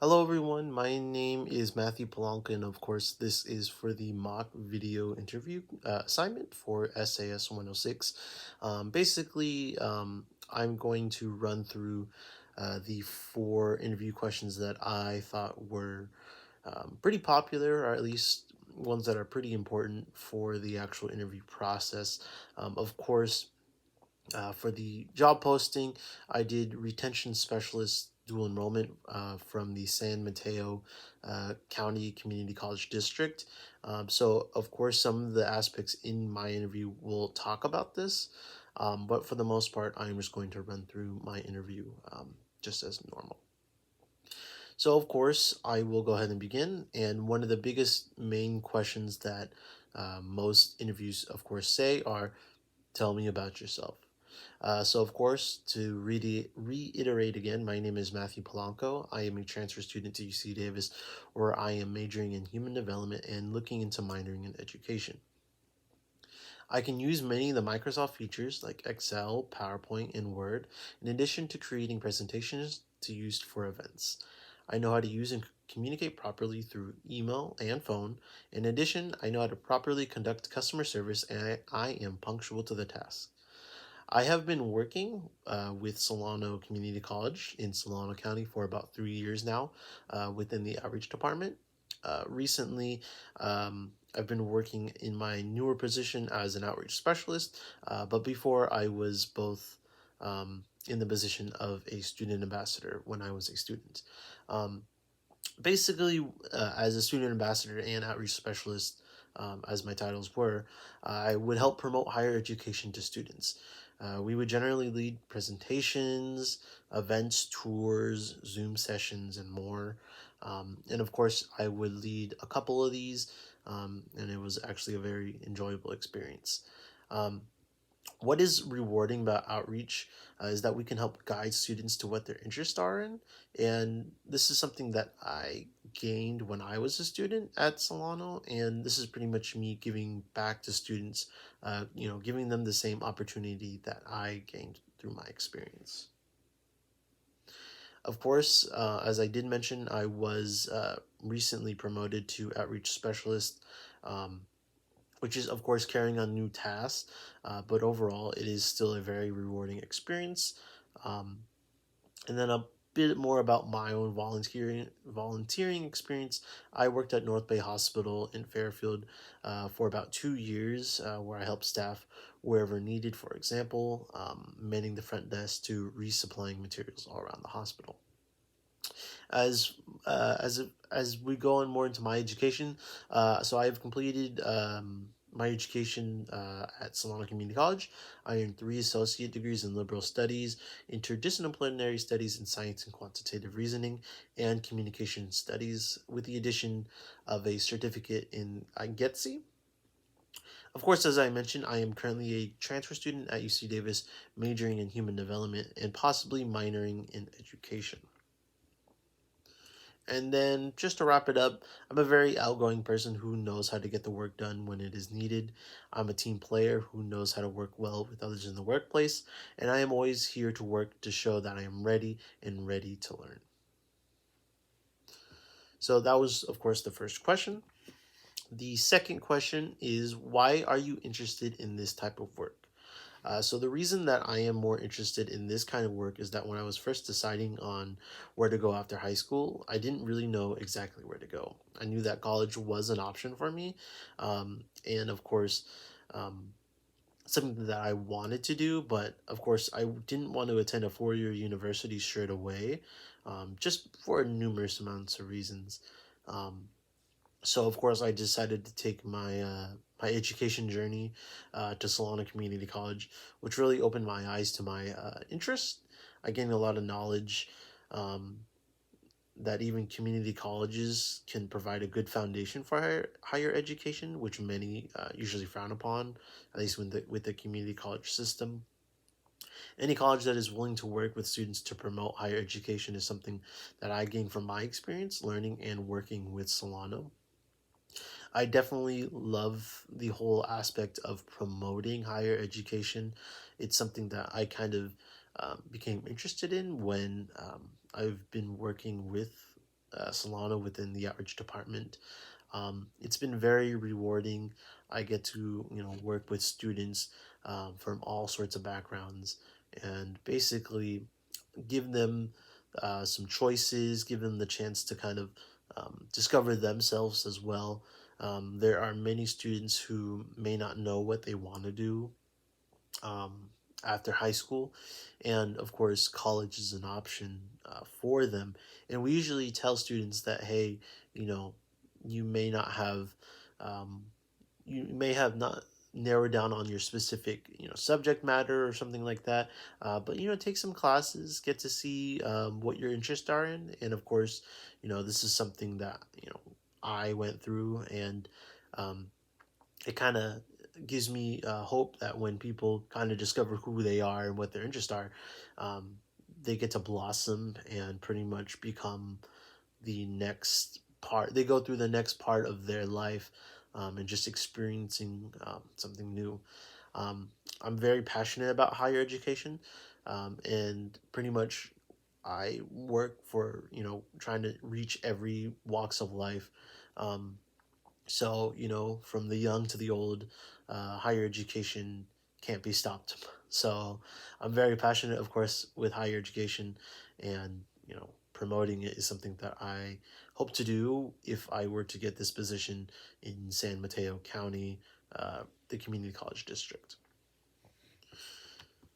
Hello everyone, my name is Matthew Polanca, and of course this is for the mock video interview assignment for SAS 106. I'm going to run through the four interview questions that I thought were pretty popular, or at least ones that are pretty important for the actual interview process. Of course, for the job posting, I did retention specialist dual enrollment from the San Mateo County Community College District. So, of course, some of the aspects in my interview will talk about this, but for the most part, I'm just going to run through my interview just as normal. So, of course, I will go ahead and begin. And one of the biggest main questions that most interviews, of course, say are, tell me about yourself. So, of course, to reiterate again, my name is Matthew Polanco. I am a transfer student to UC Davis, where I am majoring in human development and looking into minoring in education. I can use many of the Microsoft features like Excel, PowerPoint, and Word, in addition to creating presentations to use for events. I know how to use and communicate properly through email and phone. In addition, I know how to properly conduct customer service, and I am punctual to the task. I have been working with Solano Community College in Solano County for about 3 years now within the outreach department. Recently, I've been working in my newer position as an outreach specialist, but before I was both in the position of a student ambassador when I was a student. Um, as a student ambassador and outreach specialist, as my titles were, I would help promote higher education to students. We would generally lead presentations, events, tours, Zoom sessions, and more. And of course, I would lead a couple of these, and it was actually a very enjoyable experience. Um, what is rewarding about outreach is that we can help guide students to what their interests are in. And this is something that I gained when I was a student at Solano. And this is pretty much me giving back to students, giving them the same opportunity that I gained through my experience. Of course, as I did mention, I was recently promoted to outreach specialist. Which is, of course, carrying on new tasks, but overall, it is still a very rewarding experience. Um, and then a bit more about my own volunteering experience. I worked at North Bay Hospital in Fairfield for about 2 years, where I helped staff wherever needed. For example, manning the front desk to resupplying materials all around the hospital. as as we go on more into my education, so I have completed my education at Solana Community College. I earned 3 associate degrees in liberal studies, interdisciplinary studies in science and quantitative reasoning, and communication studies, with the addition of a certificate in GETSI. Of course, as I mentioned, I am currently a transfer student at UC Davis, majoring in human development and possibly minoring in education. And then just to wrap it up, I'm a very outgoing person who knows how to get the work done when it is needed. I'm a team player who knows how to work well with others in the workplace, and I am always here to work to show that I am ready and ready to learn. So that was, of course, the first question. The second question is, why are you interested in this type of work? So the reason that I am more interested in this kind of work is that when I was first deciding on where to go after high school, I didn't really know exactly where to go. I knew that college was an option for me, and of course, um, something that I wanted to do. But of course, I didn't want to attend a 4 year university straight away, just for numerous amounts of reasons. Um, so of course I decided to take my education journey to Solana Community College, which really opened my eyes to my interest. I gained a lot of knowledge um, that even community colleges can provide a good foundation for higher education, which many usually frown upon, at least with the community college system. Any college that is willing to work with students to promote higher education is something that I gained from my experience learning and working with Solano. I definitely love the whole aspect of promoting higher education. It's something that I kind of became interested in when I've been working with Solana within the outreach department. It's been very rewarding. I get to work with students from all sorts of backgrounds and basically give them some choices, give them the chance to kind of discover themselves as well. There are many students who may not know what they want to do um, after high school, and of course, college is an option for them. And we usually tell students that, hey, you know, you may not have, um, you may have not narrowed down on your specific subject matter or something like that, but take some classes, get to see what your interests are in, and of course, this is something that I went through, and um, it kind of gives me hope that when people kind of discover who they are and what their interests are, um, they get to blossom and pretty much become the next part. They go through the next part of their life and just experiencing something new. Um, I'm very passionate about higher education, and pretty much I work for trying to reach every walks of life. Um, so, from the young to the old, higher education can't be stopped. So, I'm very passionate, of course, with higher education, and, promoting it is something that I hope to do if I were to get this position in San Mateo County, the community college district.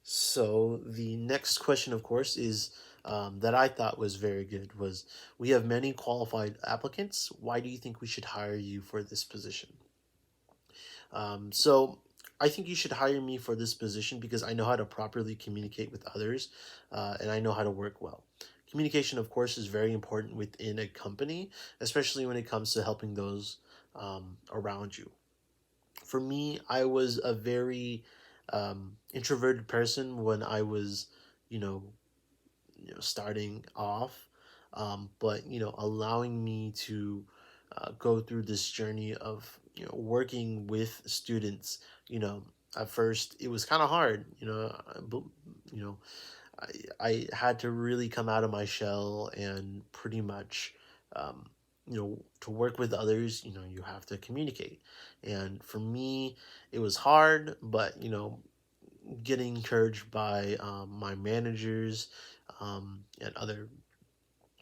So, the next question, of course, is that I thought was very good was, we have many qualified applicants. Why do you think we should hire you for this position? So I think you should hire me for this position because I know how to properly communicate with others, and I know how to work well. Communication, of course, is very important within a company, especially when it comes to helping those around you. For me, I was a very introverted person when I was, you know, starting off, but allowing me to go through this journey of working with students. you know at first it was kind of hard. You know I had to really come out of my shell and pretty much to work with others. You have to communicate, and for me it was hard, but getting encouraged by my managers and other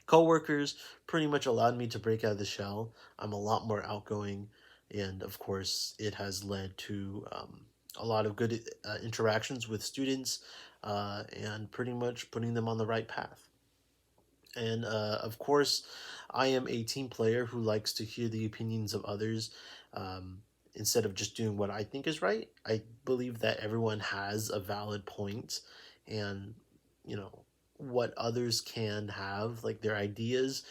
coworkers pretty much allowed me to break out of the shell. I'm a lot more outgoing, and of course, it has led to a lot of good interactions with students and pretty much putting them on the right path. And of course, I am a team player who likes to hear the opinions of others um, instead of just doing what I think is right. I believe that everyone has a valid point, and you know what others can have, like their ideas,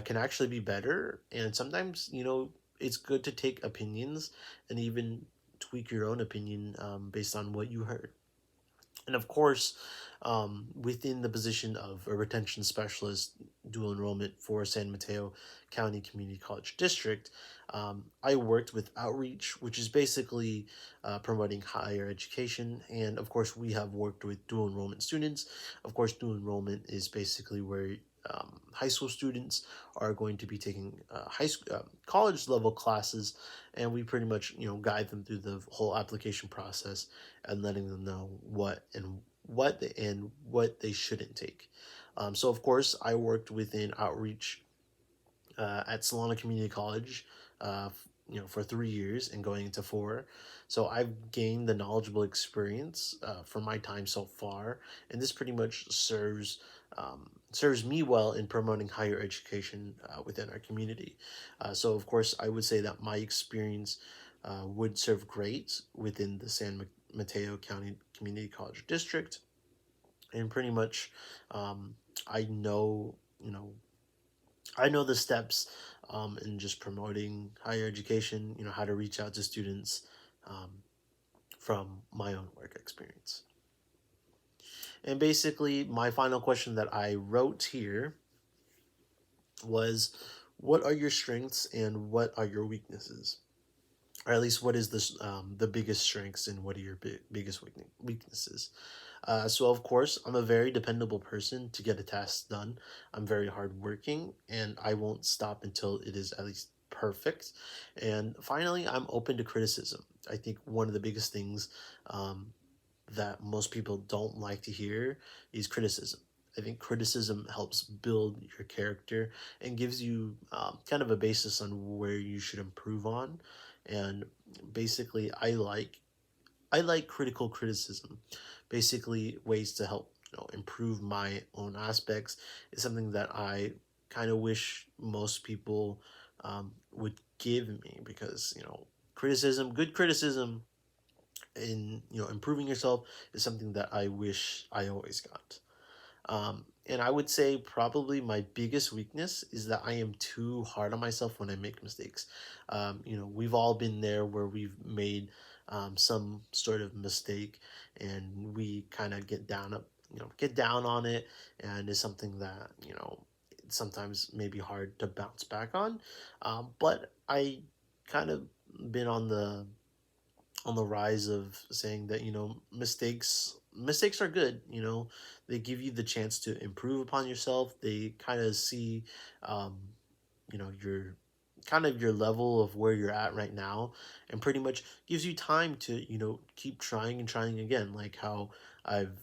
can actually be better. And sometimes it's good to take opinions and even tweak your own opinion based on what you heard. And of course, within the position of a retention specialist, dual enrollment for San Mateo County Community College District, I worked with outreach, which is basically promoting higher education. And of course, we have worked with dual enrollment students. Of course, dual enrollment is basically where high school students are going to be taking high school, college level classes, and we pretty much guide them through the whole application process and letting them know what they shouldn't take. So of course, I worked within outreach at Solana Community College, for 3 years and going into four. So I've gained the knowledgeable experience from my time so far, and this pretty much serves me well in promoting higher education within our community. So of course, I would say that my experience would serve great within the Mateo County Community College District, and pretty much, I know I know the steps in just promoting higher education, how to reach out to students um, from my own work experience. And basically, my final question that I wrote here was, what are your strengths and what are your weaknesses? Or at least, what is the biggest strengths and what are your biggest weaknesses? So of course, I'm a very dependable person to get a task done. I'm very hardworking, and I won't stop until it is at least perfect. And finally, I'm open to criticism. I think one of the biggest things um, that most people don't like to hear is criticism. I think criticism helps build your character and gives you kind of a basis on where you should improve on. And basically, I like critical criticism. Basically, ways to help improve my own aspects is something that I kind of wish most people would give me, because criticism, good criticism, in improving yourself is something that I wish I always got. And I would say probably my biggest weakness is that I am too hard on myself when I make mistakes. We've all been there where we've made some sort of mistake, and we kind of get down on it, and it's something that sometimes may be hard to bounce back on. But I kind of been on the rise of saying that mistakes are good. They give you the chance to improve upon yourself. They kind of see um your kind of your level of where you're at right now, and pretty much gives you time to keep trying and trying again, like how I've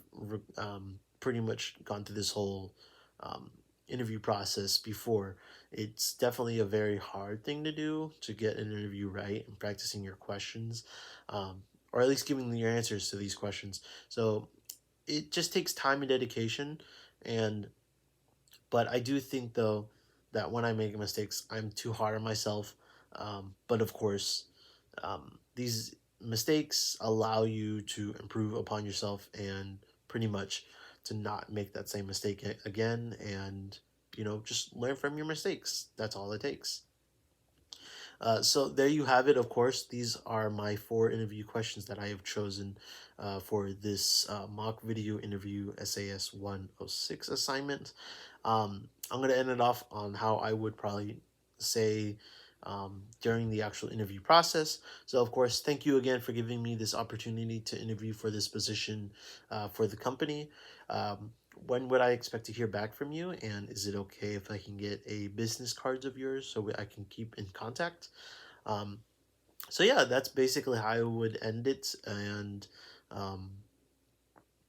pretty much gone through this whole um, interview process before. It's definitely a very hard thing to do, to get an interview right and practicing your questions, or at least giving your answers to these questions. So it just takes time and dedication. And but I do think though that when I make mistakes, I'm too hard on myself. But of course, these mistakes allow you to improve upon yourself, and pretty much to not make that same mistake again, and just learn from your mistakes. That's all it takes. So there you have it. Of course, these are my four interview questions that I have chosen for this mock video interview SAS 106 assignment. I'm going to end it off on how I would probably say during the actual interview process. So, of course, thank you again for giving me this opportunity to interview for this position for the company. When would I expect to hear back from you? And is it okay if I can get a business cards of yours so I can keep in contact? Um, so yeah, that's basically how I would end it. And um,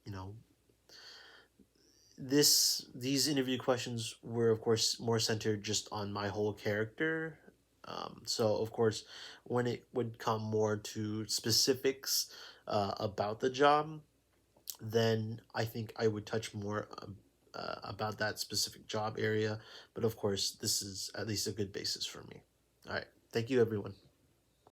you know, these interview questions were of course more centered just on my whole character. So of course, when it would come more to specifics about the job, then I think I would touch more about that specific job area. But of course, this is at least a good basis for me. All right. Thank you, everyone.